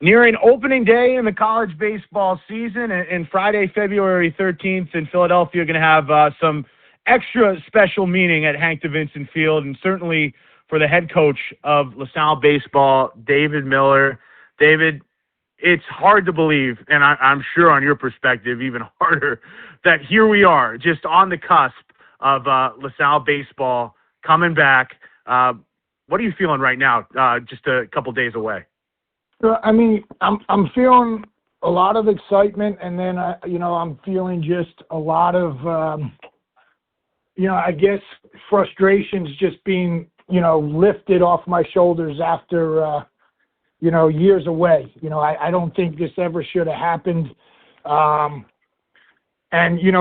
Nearing opening day in the college baseball season, and Friday, February 13th in Philadelphia, going to have some extra special meaning at Hank DeVincent Field, and certainly for the head coach of LaSalle Baseball, David Miller. David, it's hard to believe, and I'm sure on your perspective, even harder, that here we are, just on the cusp of LaSalle Baseball coming back. What are you feeling right now, just a couple days away? I mean, I'm feeling a lot of excitement, and then I'm feeling just a lot of I guess frustrations just being lifted off my shoulders after years away. I don't think this ever should have happened. And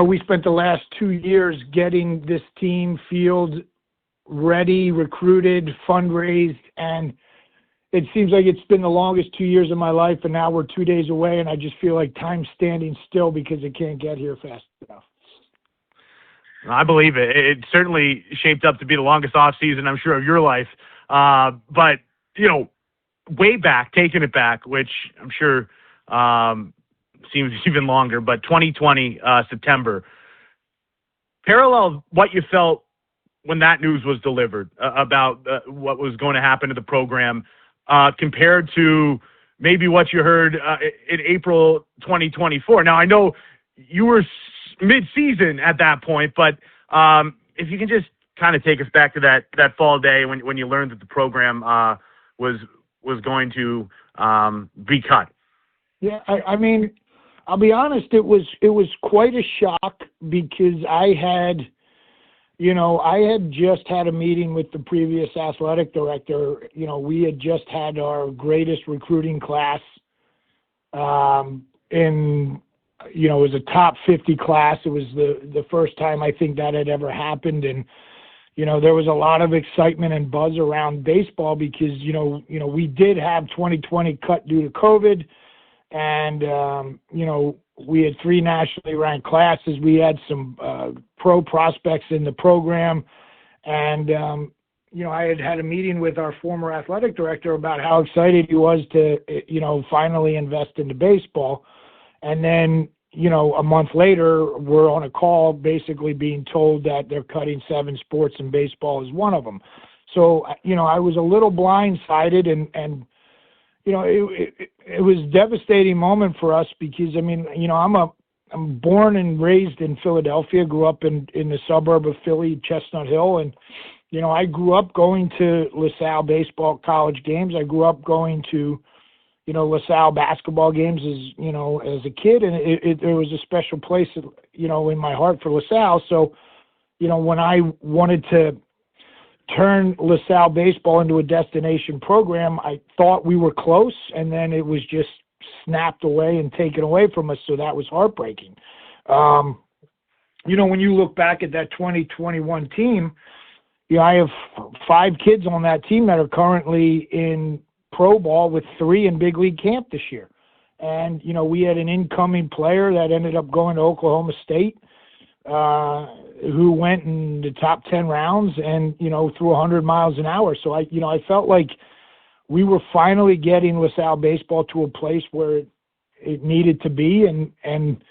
we spent the last 2 years getting this team field ready, recruited, fundraised, and it seems like it's been the longest 2 years of my life, and now we're 2 days away, and I just feel like time's standing still because it can't get here fast enough. I believe it. It certainly shaped up to be the longest off season, I'm sure, of your life. But, way back, taking it back, which I'm sure seems even longer, but 2020, September, parallel what you felt when that news was delivered about what was going to happen to the program, compared to maybe what you heard in April 2024. Now, I know you were mid-season at that point, but if you can just kind of take us back to that fall day when you learned that the program was going to be cut. Yeah, I mean, I'll be honest, it was quite a shock because I had just had a meeting with the previous athletic director. We had just had our greatest recruiting class it was a top 50 class. It was the first time I think that had ever happened. And, there was a lot of excitement and buzz around baseball because, we did have 2020 cut due to COVID. And, we had 3 nationally ranked classes. We had some pro prospects in the program. And, I had a meeting with our former athletic director about how excited he was to, finally invest into baseball. And then, a month later, we're on a call basically being told that they're cutting 7 sports and baseball is one of them. So, I was a little blindsided and it was a devastating moment for us because, I'm born and raised in Philadelphia, grew up in the suburb of Philly, Chestnut Hill. And, I grew up going to LaSalle baseball college games. I grew up going to, LaSalle basketball games as a kid. And there was a special place, in my heart for LaSalle. So, when I wanted to turn LaSalle baseball into a destination program, I thought we were close, and then it was just snapped away and taken away from us. So that was heartbreaking. When you look back at that 2021 team, I have 5 kids on that team that are currently in pro ball with 3 in big league camp this year. And, we had an incoming player that ended up going to Oklahoma State, who went in the top 10 rounds and, threw 100 miles an hour. So I felt like we were finally getting LaSalle baseball to a place where it needed to be, and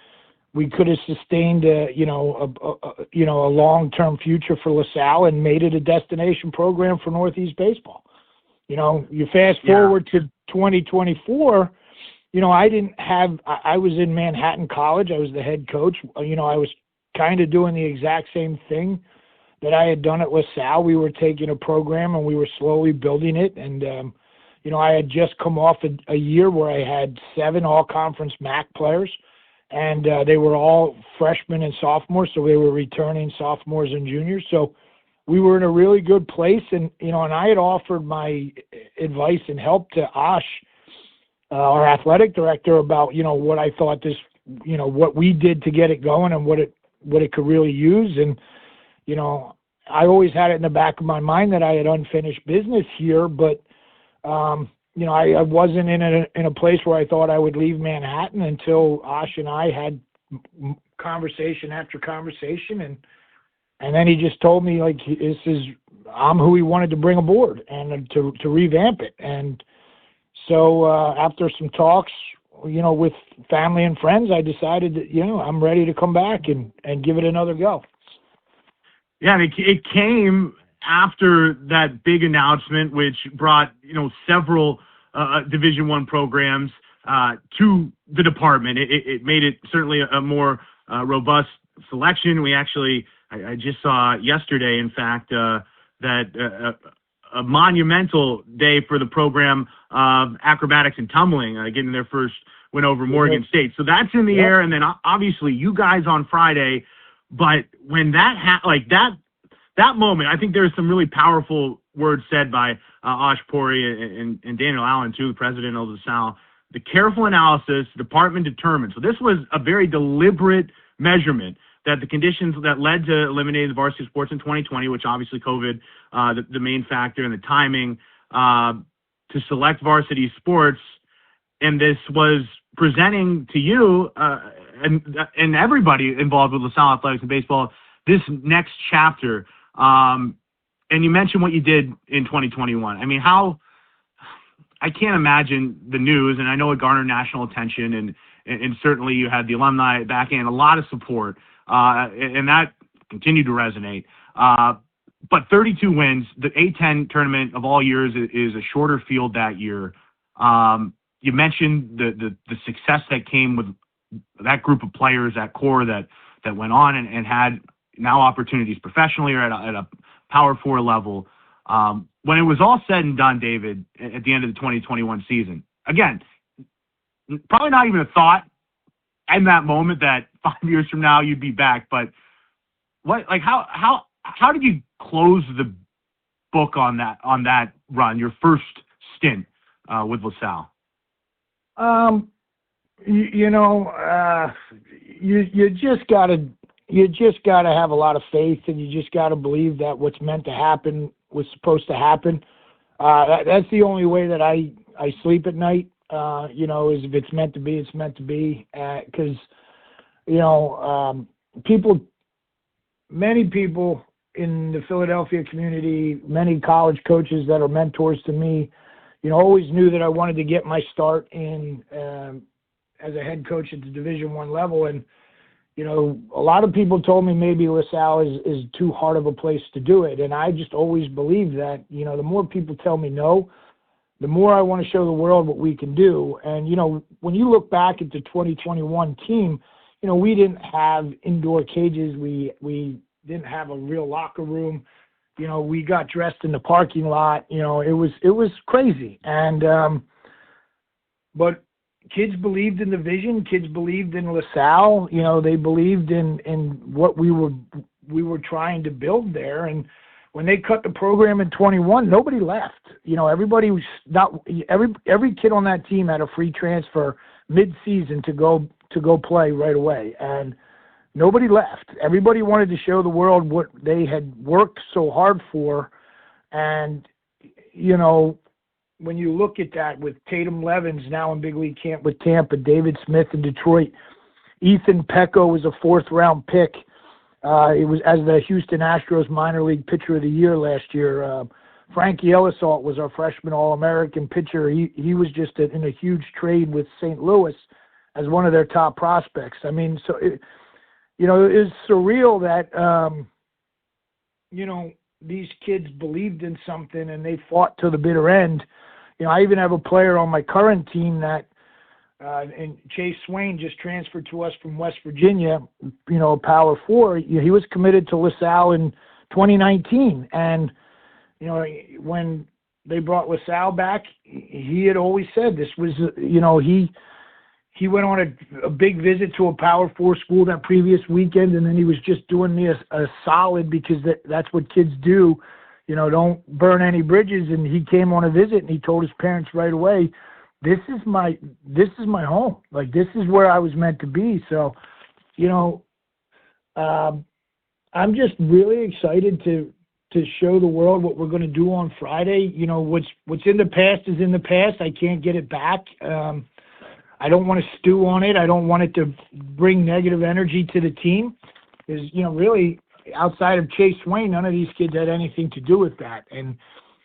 we could have sustained a long-term future for LaSalle and made it a destination program for Northeast baseball. You fast forward to 2024, I was in Manhattan College. I was the head coach. I was kind of doing the exact same thing that I had done at LaSalle. We were taking a program and we were slowly building it. And, I had just come off a year where I had 7 all-conference MAC players, and they were all freshmen and sophomores, so they were returning sophomores and juniors. So we were in a really good place, and and I had offered my advice and help to Ash, our athletic director, about what I thought this, what we did to get it going and what it could really use. And I always had it in the back of my mind that I had unfinished business here, but I wasn't in a place where I thought I would leave Manhattan until Ash and I had conversation after conversation, and then he just told me, like, I'm who he wanted to bring aboard and to revamp it. And So after some talks, with family and friends, I decided that, I'm ready to come back and give it another go. Yeah, and it came after that big announcement, which brought, several Division I programs to the department. It made it certainly a more robust selection. We actually, I just saw yesterday, in fact, that a monumental day for the program of acrobatics and tumbling, getting their first win over Morgan State. So that's in the air. And then obviously you guys on Friday. But when that that moment, I think there's some really powerful words said by Osh Pori and Daniel Allen, too, the president of the Salle. The careful analysis, the department determined. So this was a very deliberate measurement that the conditions that led to eliminating the varsity sports in 2020, which obviously COVID, the main factor, and the timing to select varsity sports, and this was presenting to you and everybody involved with LaSalle athletics and baseball this next chapter. And you mentioned what you did in 2021. I mean, I can't imagine the news, and I know it garnered national attention, and certainly you had the alumni back in, a lot of support, and that continued to resonate. But 32 wins, the A-10 tournament of all years is a shorter field that year. You mentioned the success that came with that group of players, that core that went on and had now opportunities professionally or at a Power 4 level. When it was all said and done, David, at the end of the 2021 season, again, probably not even a thought in that moment that 5 years from now you'd be back. But how did you close the book on that run, your first stint with LaSalle? You just gotta have a lot of faith, and you just gotta believe that what's meant to happen was supposed to happen. That's the only way that I sleep at night. Is if it's meant to be, it's meant to be. Because many people in the Philadelphia community, many college coaches that are mentors to me, always knew that I wanted to get my start in as a head coach at the Division I level. And, a lot of people told me maybe LaSalle is too hard of a place to do it. And I just always believed that, the more people tell me no, the more I want to show the world what we can do. And, when you look back at the 2021 team, we didn't have indoor cages. We didn't have a real locker room. We got dressed in the parking lot. It was crazy. And, but kids believed in the vision. Kids believed in LaSalle. They believed in what we were trying to build there. And when they cut the program in 21, nobody left. Everybody was not. Every kid on that team had a free transfer mid-season to go play right away, and nobody left. Everybody wanted to show the world what they had worked so hard for, and when you look at that with Tatum Levins now in big league camp with Tampa, David Smith in Detroit, Ethan Pecco was a 4th-round pick. It was as the Houston Astros minor league pitcher of the year last year. Frankie Ellisalt was our freshman All-American pitcher. He was just in a huge trade with St. Louis as one of their top prospects. I mean, so it is surreal that these kids believed in something and they fought to the bitter end. I even have a player on my current team that, and Chase Swain just transferred to us from West Virginia, Power 4. He was committed to LaSalle in 2019. And, when they brought LaSalle back, he had always said this was, he went on a big visit to a Power 4 school that previous weekend, and then he was just doing me a solid because that's what kids do. Don't burn any bridges. And he came on a visit and he told his parents right away, this is my home. Like, this is where I was meant to be. So, I'm just really excited to show the world what we're going to do on Friday. What's in the past is in the past. I can't get it back. I don't want to stew on it. I don't want it to bring negative energy to the team. Because, really, outside of Chase Swain, none of these kids had anything to do with that. And,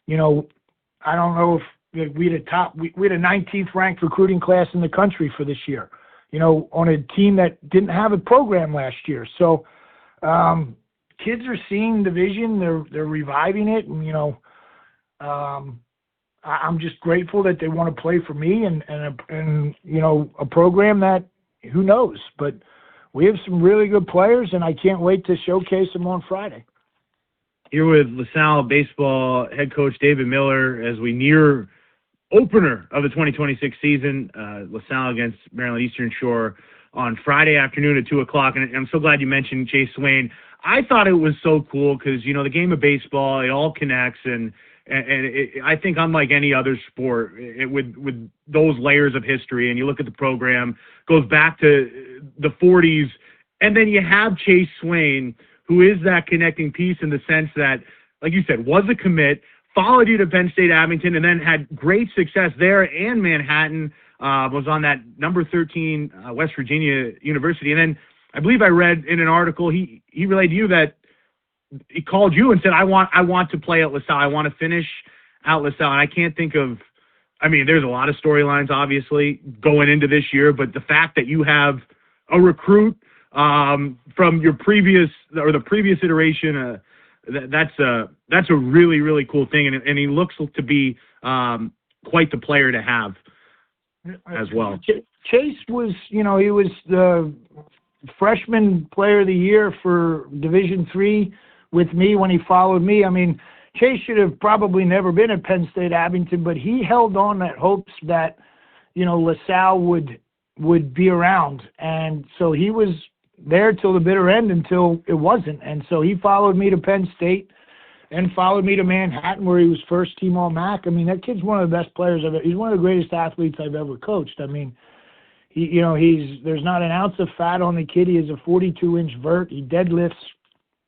I don't know if we had a 19th ranked recruiting class in the country for this year, you know, on a team that didn't have a program last year. So kids are seeing the vision, they're reviving it, and, you know, I'm just grateful that they want to play for me and you know, a program that, who knows, but we have some really good players, and I can't wait to showcase them on Friday. Here with Salle Baseball head coach David Miller as we near opener of the 2026 season, LaSalle against Maryland Eastern Shore on Friday afternoon at 2 o'clock. And I'm so glad you mentioned Chase Swain. I thought it was so cool because, you know, the game of baseball, it all connects, and I think unlike any other sport, with those layers of history, and you look at the program, goes back to the 40s, and then you have Chase Swain, who is that connecting piece in the sense that, like you said, was a commit, followed you to Penn State Abington, and then had great success there and Manhattan, was on that number 13 West Virginia University. And then I believe I read in an article, he relayed to you that he called you and said, I want to play at LaSalle. I want to finish at LaSalle. And I can't think of, I mean, there's a lot of storylines, obviously, going into this year, but the fact that you have a recruit from your previous, or the previous iteration, that's a really, really cool thing. And he looks to be quite the player to have as well. Chase was, you know, he was the freshman player of the year for Division III with me when he followed me. I mean, Chase should have probably never been at Penn State Abington, but he held on at hopes that, you know, LaSalle would be around. And so he was there till the bitter end until it wasn't. And so he followed me to Penn State and followed me to Manhattan, where he was first team All-MAC. I mean, that kid's one of the best players he's one of the greatest athletes I've ever coached. I mean, there's not an ounce of fat on the kid. He has a 42-inch vert. He deadlifts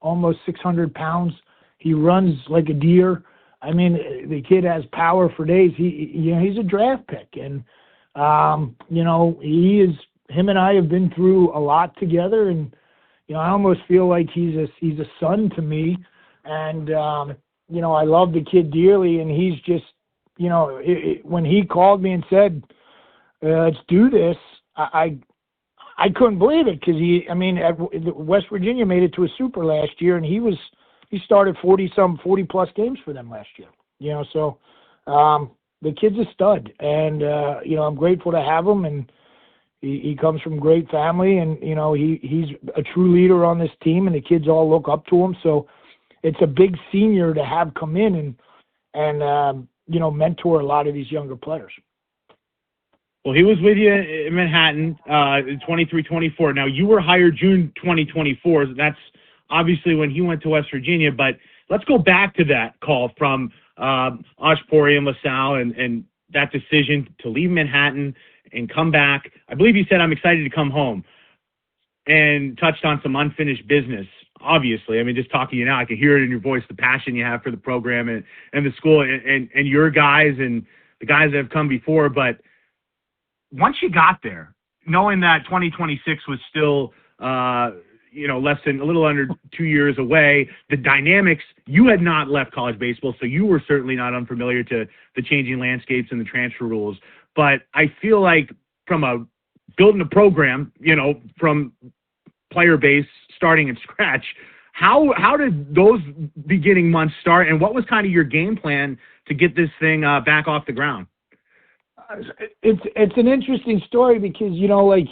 almost 600 pounds. He runs like a deer. I mean, the kid has power for days. He's a draft pick, and you know, him and I have been through a lot together, and you know, I almost feel like he's a son to me, and you know, I love the kid dearly, and he's just, you know, when he called me and said, let's do this, I couldn't believe it, because West Virginia made it to a super last year, and he started 40 plus games for them last year. You know, so the kid's a stud, and you know, I'm grateful to have him, and he comes from a great family, and you know, he's a true leader on this team, and the kids all look up to him. So it's a big senior to have come in and you know, mentor a lot of these younger players. Well, he was with you in Manhattan, 23-24. Now, you were hired June 2024. That's obviously when he went to West Virginia. But let's go back to that call from Ashpori and LaSalle and that decision to leave Manhattan and come back. I believe you said, I'm excited to come home, and touched on some unfinished business. Obviously, I mean, just talking to you now, I can hear it in your voice, the passion you have for the program and the school and your guys and the guys that have come before. But once you got there, knowing that 2026 was still, you know, a little under 2 years away, the dynamics, you had not left college baseball, so you were certainly not unfamiliar to the changing landscapes and the transfer rules. But I feel like from building a program, you know, from player base starting at scratch, how did those beginning months start, and what was kind of your game plan to get this thing back off the ground? It's an interesting story because, you know, like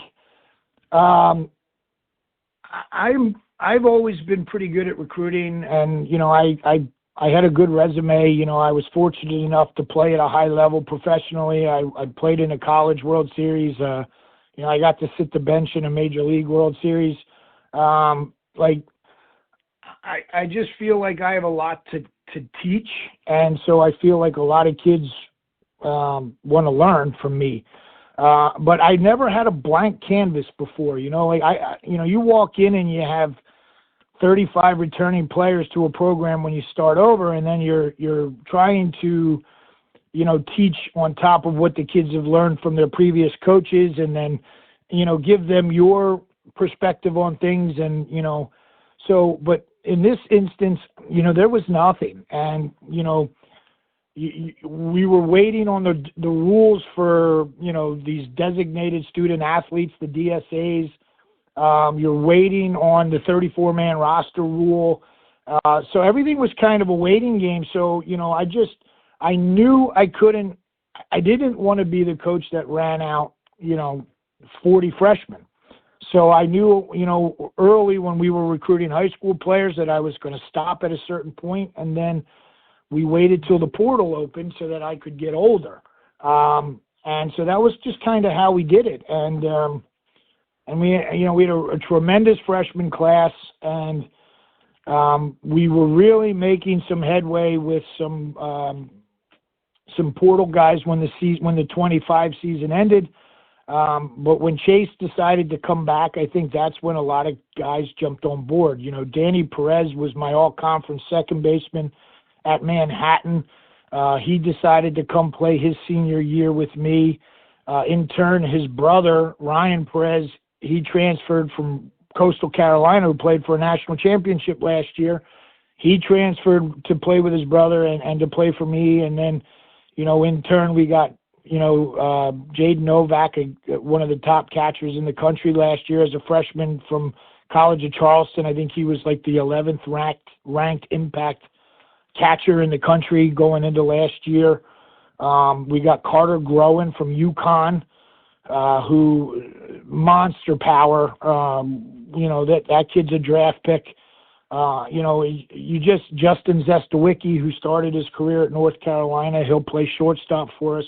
I've always been pretty good at recruiting, and you know, I had a good resume. You know, I was fortunate enough to play at a high level professionally. I played in a college World Series. You know, I got to sit the bench in a Major League World Series. Like, I just feel like I have a lot to teach, and so I feel like a lot of kids want to learn from me. But I never had a blank canvas before. You know, like you know, you walk in and you have 35 returning players to a program when you start over, and then you're trying to, you know, teach on top of what the kids have learned from their previous coaches, and then, you know, give them your perspective on things. And, you know, so, but in this instance, you know, there was nothing. And, you know, we were waiting on the rules for, these designated student athletes, the DSAs. You're waiting on the 34-man roster rule. So everything was kind of a waiting game. So, I knew I didn't want to be the coach that ran out, 40 freshmen. So I knew, early when we were recruiting high school players that I was going to stop at a certain point, and then we waited till the portal opened so that I could get older. And so that was just kind of how we did it. And we had a tremendous freshman class, and we were really making some headway with some portal guys when the 25 season ended. But when Chase decided to come back, I think that's when a lot of guys jumped on board. Danny Perez was my all-conference second baseman at Manhattan. He decided to come play his senior year with me. In turn, his brother, Ryan Perez, he transferred from Coastal Carolina, who played for a national championship last year. He transferred to play with his brother and to play for me. And then, in turn, we got Jaden Novak, one of the top catchers in the country last year as a freshman from College of Charleston. I think he was like the 11th ranked impact catcher in the country going into last year. We got Carter Groen from UConn, who monster power. That kid's a draft pick. Justin Zestawicki, who started his career at North Carolina, he'll play shortstop for us.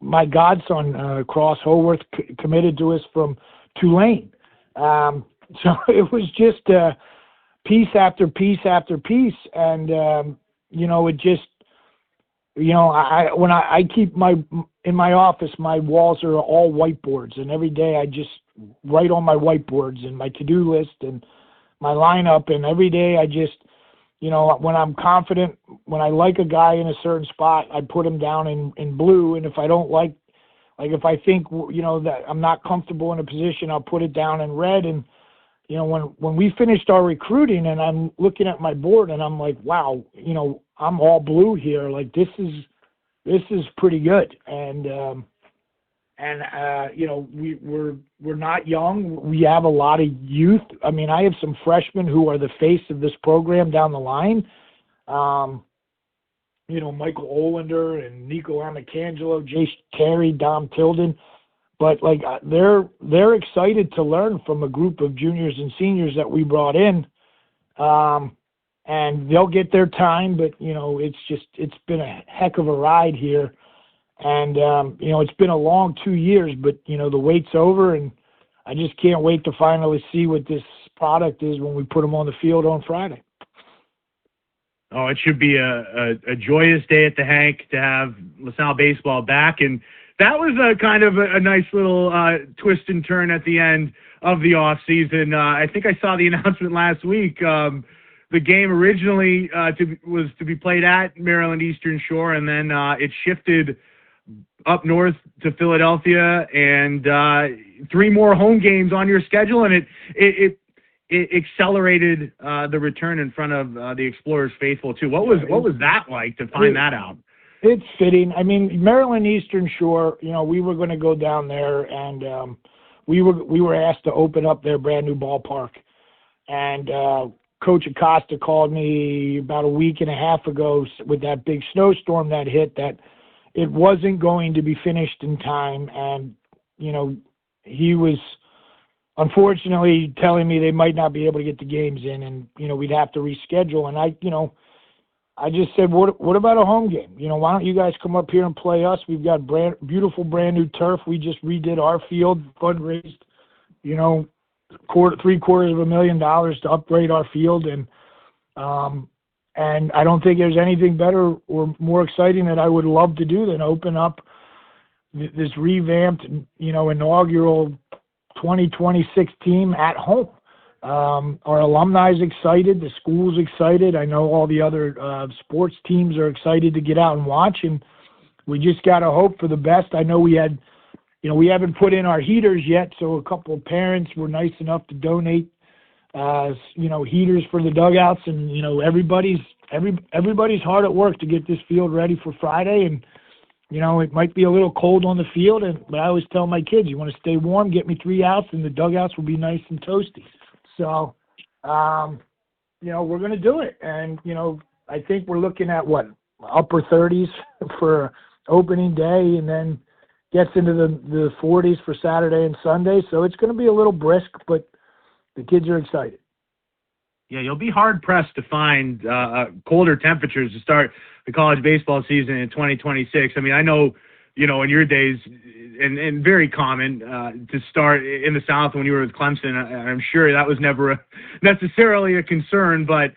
My godson, Cross Howarth, committed to us from Tulane. So it was just piece after piece after piece. And, it just, when I keep in my office, my walls are all whiteboards, and every day I just write on my whiteboards and my to-do list and my lineup. And every day I just, when I'm confident, when I like a guy in a certain spot, I put him down in blue. And if I don't like if I think, that I'm not comfortable in a position, I'll put it down in red. And, when we finished our recruiting and I'm looking at my board and I'm like, wow, I'm all blue here. Like, this is pretty good. And we're not young. We have a lot of youth. I mean, I have some freshmen who are the face of this program down the line. Michael Olander and Nico Amicangelo, Jace Terry, Dom Tilden. But they're excited to learn from a group of juniors and seniors that we brought in. And they'll get their time, but it's been a heck of a ride here. And, it's been a long 2 years, but, the wait's over, and I just can't wait to finally see what this product is when we put them on the field on Friday. Oh, it should be a joyous day at the Hank to have Salle Baseball back. And that was a kind of a nice little twist and turn at the end of the off season. I think I saw the announcement last week. The game originally was to be played at Maryland Eastern Shore, and then it shifted up north to Philadelphia, and 3 more home games on your schedule, and it accelerated the return in front of the Explorers faithful too. What was that like to find that out? It's fitting. I mean, Maryland Eastern Shore, we were going to go down there, and we were asked to open up their brand new ballpark. And Coach Acosta called me about a week and a half ago with that big snowstorm that hit, that it wasn't going to be finished in time. And, he was unfortunately telling me they might not be able to get the games in, and, we'd have to reschedule. And I just said, what about a home game? Why don't you guys come up here and play us? We've got beautiful brand new turf. We just redid our field, fundraised, $750,000 to upgrade our field. And I don't think there's anything better or more exciting that I would love to do than open up this revamped, inaugural 2026 team at home. Our alumni is excited. The school's excited. I know all the other sports teams are excited to get out and watch, and we just got to hope for the best. I know we haven't put in our heaters yet, so a couple of parents were nice enough to donate heaters for the dugouts, and everybody's hard at work to get this field ready for Friday. And it might be a little cold on the field, but I always tell my kids, you want to stay warm, get me 3 outs, and the dugouts will be nice and toasty. So, we're going to do it. And, I think we're looking at upper 30s for opening day, and then gets into the 40s for Saturday and Sunday. So it's going to be a little brisk, but the kids are excited. Yeah, you'll be hard-pressed to find colder temperatures to start the college baseball season in 2026. I mean, I know, in your days, and very common to start in the South when you were with Clemson. I'm sure that was never necessarily a concern, but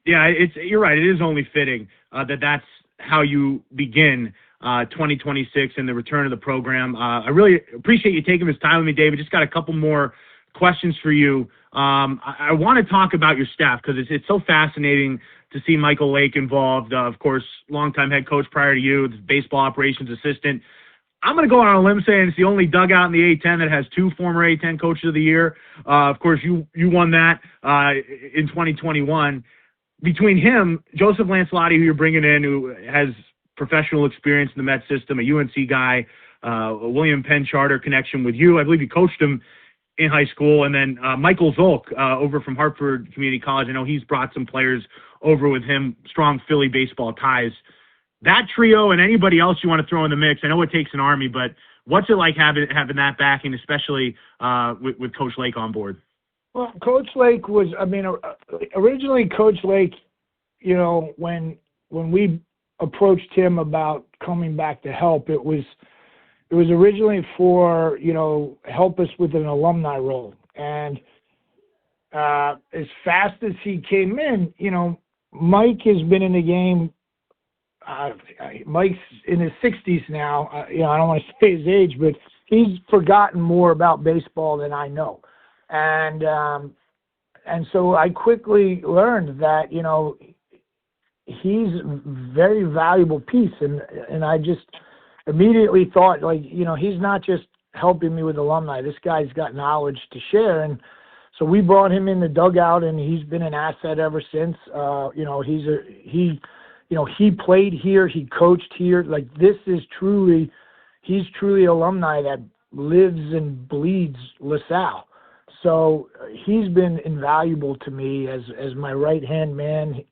you're right. It is only fitting that's how you begin 2026 and the return of the program. I really appreciate you taking this time with me, David. Just got a couple more questions for you. I want to talk about your staff because it's so fascinating to see Michael Lake involved. Of course, longtime head coach prior to you, the baseball operations assistant. I'm going to go on a limb saying it's the only dugout in the A-10 that has 2 former A-10 coaches of the year. Of course, you won that in 2021. Between him, Joseph Lancelotti, who you're bringing in, who has professional experience in the Met system, a UNC guy, a William Penn Charter connection with you. I believe you coached him in high school. And then Michael Zolk over from Hartford Community College. I know he's brought some players over with him, strong Philly baseball ties. That trio and anybody else you want to throw in the mix, I know it takes an army, but what's it like having that backing, especially with Coach Lake on board? Well, Coach Lake was, originally Coach Lake, when we approached him about coming back to help, it was originally for, help us with an alumni role. And as fast as he came in, Mike has been in the game. Mike's in his 60s now. I don't want to say his age, but he's forgotten more about baseball than I know. And so I quickly learned that, he's a very valuable piece. And I just immediately thought, he's not just helping me with alumni. This guy's got knowledge to share. And so we brought him in the dugout, and he's been an asset ever since. He played here, he coached here. He's truly alumni that lives and bleeds LaSalle. So he's been invaluable to me as my right-hand man.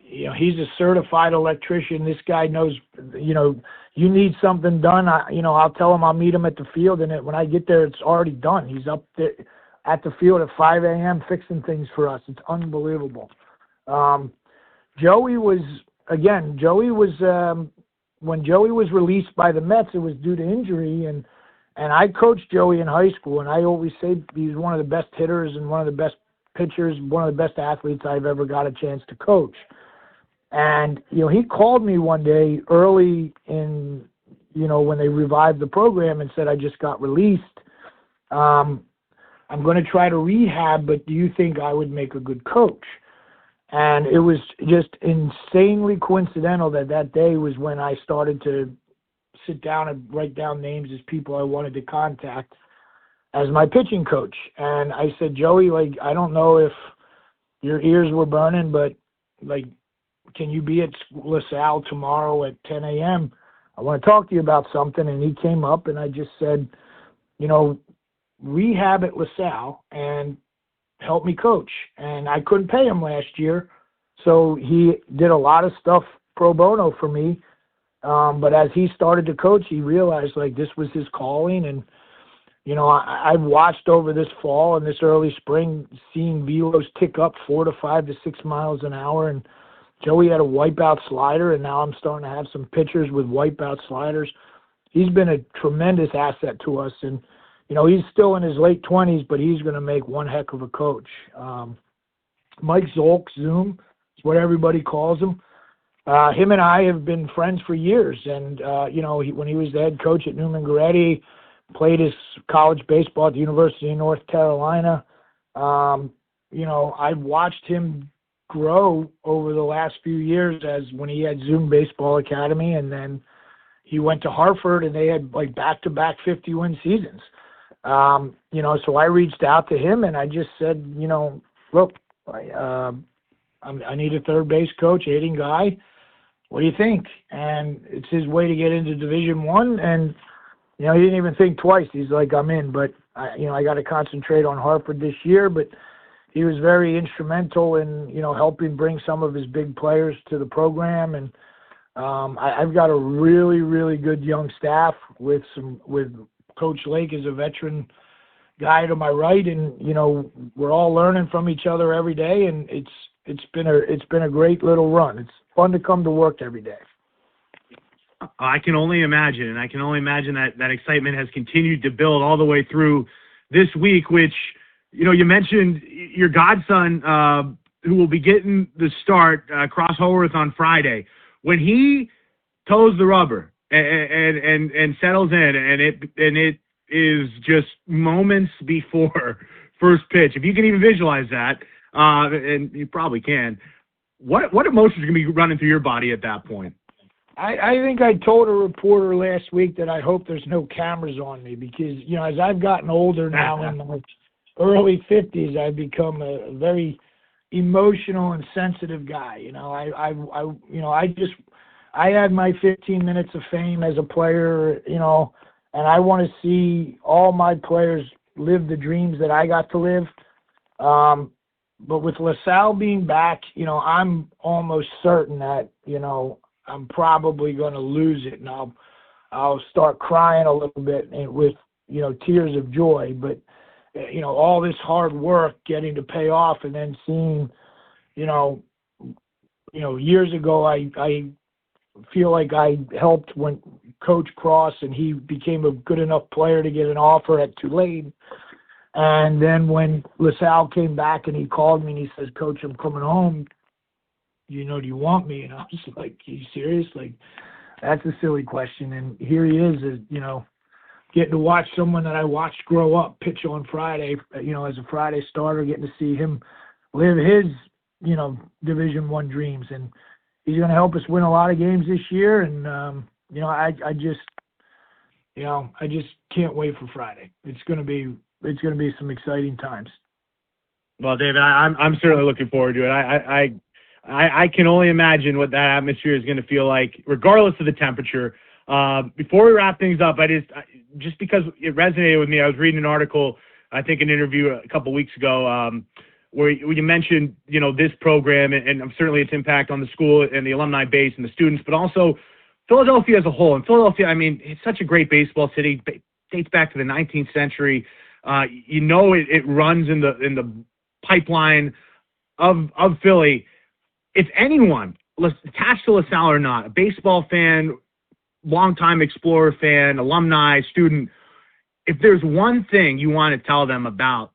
He's a certified electrician. This guy knows, you need something done. I'll tell him I'll meet him at the field, and when I get there, it's already done. He's up there at the field at 5 a.m. fixing things for us. It's unbelievable. Joey was when Joey was released by the Mets, it was due to injury, and I coached Joey in high school, and I always say he's one of the best hitters and one of the best pitchers, one of the best athletes I've ever got a chance to coach. And, he called me one day early in, when they revived the program and said, I just got released. I'm going to try to rehab, but do you think I would make a good coach? And it was just insanely coincidental that day was when I started to sit down and write down names as people I wanted to contact as my pitching coach. And I said, Joey, I don't know if your ears were burning, but can you be at LaSalle tomorrow at 10 a.m.? I want to talk to you about something. And he came up, and I just said, rehab at LaSalle and help me coach. And I couldn't pay him last year, so he did a lot of stuff pro bono for me. But as he started to coach, he realized this was his calling. And, I've watched over this fall and this early spring, seeing velos tick up 4 to 5 to 6 miles an hour. And Joey had a wipeout slider, and now I'm starting to have some pitchers with wipeout sliders. He's been a tremendous asset to us. And, he's still in his late 20s, but he's going to make one heck of a coach. Mike Zolk, Zoom, is what everybody calls him. Him and I have been friends for years. And, when he was the head coach at Newman Goretti, played his college baseball at the University of North Carolina. I've watched him grow over the last few years as when he had Zoom Baseball Academy, and then he went to Hartford, and they had back-to-back 50-win seasons. So I reached out to him and I just said, look, I need a third base coach, hitting guy. What do you think? And it's his way to get into Division I. And, he didn't even think twice. He's like, I'm in, but I got to concentrate on Hartford this year. But he was very instrumental in, helping bring some of his big players to the program. And I've got a really, really good young staff with Coach Lake as a veteran guy to my right, and we're all learning from each other every day, and it's been a great little run. It's fun to come to work every day. I can only imagine, and I can only imagine that excitement has continued to build all the way through this week, which, you mentioned your godson, who will be getting the start, Cross Haworth on Friday. When he toes the rubber and settles in, and it is just moments before first pitch, if you can even visualize that, and you probably can, what emotions are going to be running through your body at that point? I think I told a reporter last week that I hope there's no cameras on me because, as I've gotten older now in my early 50s, I've become a very emotional and sensitive guy. I had my 15 minutes of fame as a player, and I want to see all my players live the dreams that I got to live. But with LaSalle being back, I'm almost certain that, I'm probably going to lose it, and I'll start crying a little bit with, tears of joy. But, all this hard work getting to pay off, and then seeing, years ago, I feel like I helped when Coach Cross, and he became a good enough player to get an offer at Tulane. And then when LaSalle came back and he called me and he says, Coach, I'm coming home. Do you want me? And I was like, are you serious? Like, that's a silly question. And here he is, getting to watch someone that I watched grow up pitch on Friday, as a Friday starter, getting to see him live his, Division I dreams. And he's going to help us win a lot of games this year. And, I just can't wait for Friday. It's going to be some exciting times. Well, David, I'm certainly looking forward to it. I can only imagine what that atmosphere is going to feel like, regardless of the temperature. Before we wrap things up, just because it resonated with me, I was reading an article, I think an interview a couple weeks ago, where you mentioned, this program and certainly its impact on the school and the alumni base and the students, but also Philadelphia as a whole. And Philadelphia, it's such a great baseball city, dates back to the 19th century. It runs in the pipeline of Philly. If anyone attached to LaSalle or not, a baseball fan, longtime Explorer fan, alumni, student, if there's one thing you want to tell them about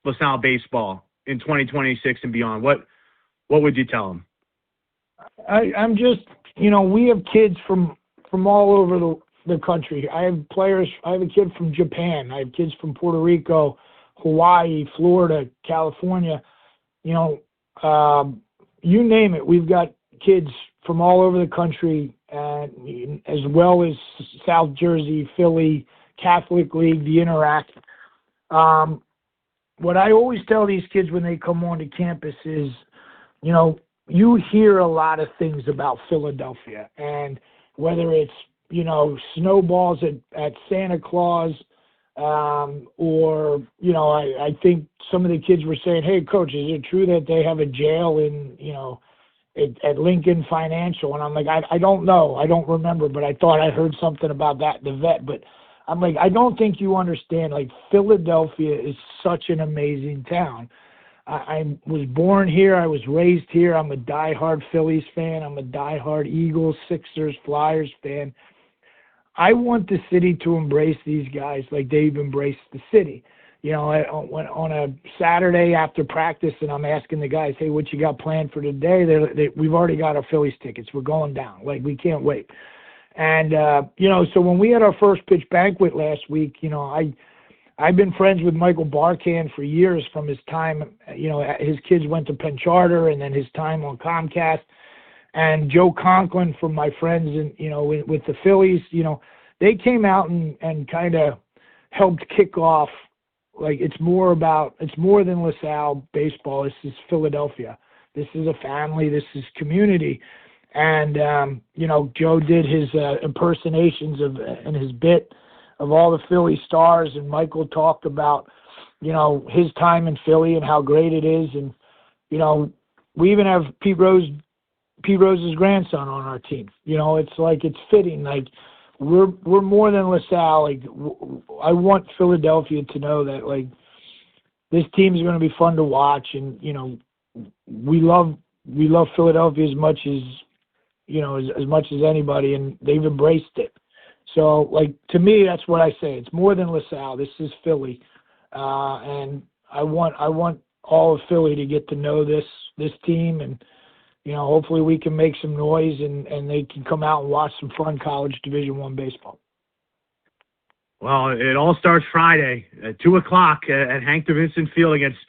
LaSalle baseball in 2026 and beyond, what would you tell them? I'm just, we have kids from all over the country. I have players. I have a kid from Japan. I have kids from Puerto Rico, Hawaii, Florida, California. You name it. We've got kids from all over the country, as well as South Jersey, Philly, Catholic League, the Interact. What I always tell these kids when they come onto campus is, you hear a lot of things about Philadelphia, and whether it's, snowballs at Santa Claus, or, I think some of the kids were saying, hey, Coach, is it true that they have a jail in, at Lincoln Financial? And I'm like, I don't know. I don't remember, but I thought I heard something about that in the vet. But I'm like, I don't think you understand. Like, Philadelphia is such an amazing town. I was born here. I was raised here. I'm a diehard Phillies fan. I'm a diehard Eagles, Sixers, Flyers fan. I want the city to embrace these guys like they've embraced the city. On a Saturday after practice, and I'm asking the guys, hey, what you got planned for today? We've already got our Phillies tickets. We're going down. Like, we can't wait. And, so when we had our first pitch banquet last week, I've been friends with Michael Barkan for years from his time. His kids went to Penn Charter, and then his time on Comcast. And Joe Conklin from my friends, with the Phillies, they came out and kind of helped kick off. Like, it's more than LaSalle baseball. This is Philadelphia. This is a family. This is community. And, Joe did his impersonations and his bit of all the Philly stars. And Michael talked about, his time in Philly and how great it is. And, we even have Pete Rose's grandson on our team. It's fitting. Like, we're more than LaSalle. Like, I want Philadelphia to know that, like, this team is going to be fun to watch, and we love Philadelphia as much as as much as anybody, and they've embraced it. So, like, to me, that's what I say. It's more than LaSalle. This is Philly, and I want all of Philly to get to know this team, and hopefully we can make some noise and they can come out and watch some fun college Division I baseball. Well, it all starts Friday at 2:00 at Hank Vincent Field against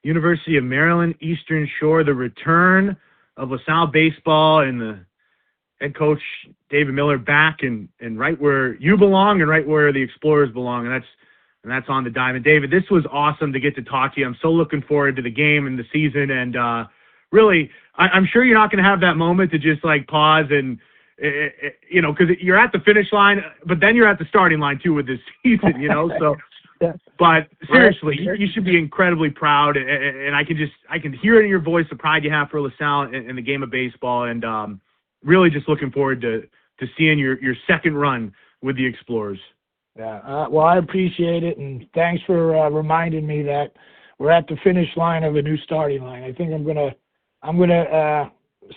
University of Maryland Eastern Shore. The return of LaSalle baseball and the head coach David Miller back and right where you belong and right where the Explorers belong, and that's on the diamond. David, this was awesome to get to talk to you. I'm so looking forward to the game and the season, and really, I'm sure you're not going to have that moment to just like pause and, because you're at the finish line, but then you're at the starting line too with this season, so, but seriously, you should be incredibly proud. And I can hear it in your voice, the pride you have for LaSalle and the game of baseball. And really just looking forward to seeing your second run with the Explorers. Yeah. Well, I appreciate it. And thanks for reminding me that we're at the finish line of a new starting line. I think I'm going to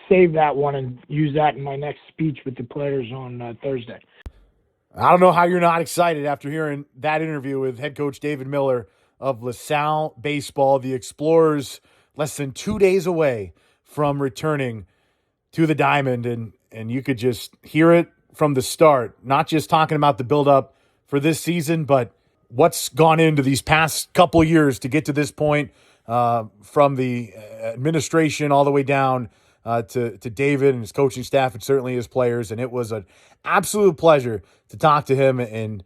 save that one and use that in my next speech with the players on Thursday. I don't know how you're not excited after hearing that interview with head coach David Miller of LaSalle Baseball. The Explorers less than 2 days away from returning to the Diamond, and you could just hear it from the start, not just talking about the buildup for this season, but what's gone into these past couple of years to get to this point, from the administration all the way down to David and his coaching staff and certainly his players. And it was an absolute pleasure to talk to him and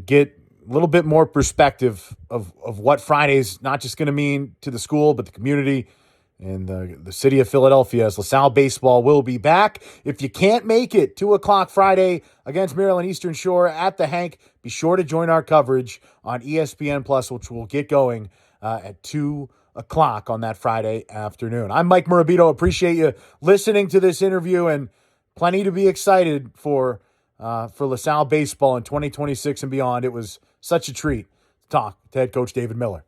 get a little bit more perspective of what Friday's not just going to mean to the school, but the community and the city of Philadelphia, as LaSalle baseball will be back. If you can't make it, 2:00 Friday against Maryland Eastern Shore at the Hank, be sure to join our coverage on ESPN Plus, which will get going at 2:00 on that Friday afternoon. I'm Mike Murabito. Appreciate you listening to this interview, and plenty to be excited for LaSalle baseball in 2026 and beyond. It was such a treat to talk to head coach David Miller.